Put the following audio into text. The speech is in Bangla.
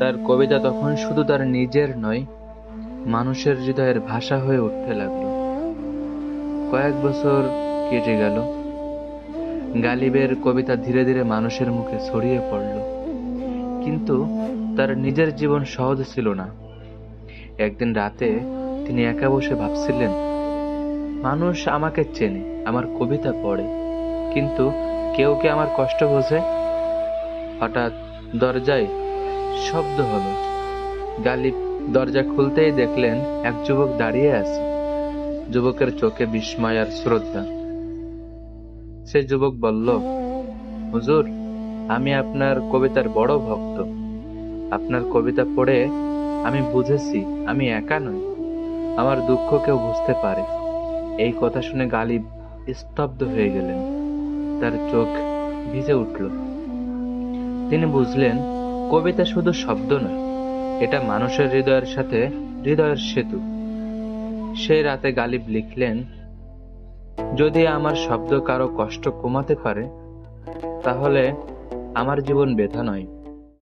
তার কবিতা তখন শুধু তার নিজের নয়, মানুষের হৃদয়ের ভাষা হয়ে উঠতে লাগলো। কয়েক বছর কেটে গেল। গালিবের কবিতা ধীরে ধীরে মানুষের মুখে ছড়িয়ে পড়ল, কিন্তু তার নিজের জীবন সহজ ছিল না। একদিন রাতে তিনি একা বসে ভাবছিলেন, মানুষ আমাকে চেনে, আমার কবিতা পড়ে, কিন্তু কেউ কি আমার কষ্ট বোঝে? হঠাৎ দরজায় শব্দ হলো। গালিব দরজা খুলতেই দেখলেন এক যুবক দাঁড়িয়ে আছে। যুবকের চোখে বিস্ময় আর শ্রদ্ধা। সে যুবক বলল, হুজুর, আমি আপনার কবিতার বড় ভক্ত। আপনার কবিতা পড়ে আমি বুঝেছি আমি একা নই, আমার দুঃখ কেউ বুঝতে পারে। এই কথা শুনে গালিব স্তব্ধ হয়ে গেলেন। তার চোখ ভিজে উঠল। তিনি বুঝলেন, কবিতা শুধু শব্দ নয়, এটা মানুষের হৃদয়ের সাথে হৃদয়ের সেতু। সেই রাতে গালিব লিখলেন, যদি আমার শব্দ কারো কষ্ট কমাতে পারে, তাহলে আমার জীবন ব্যথা নয়।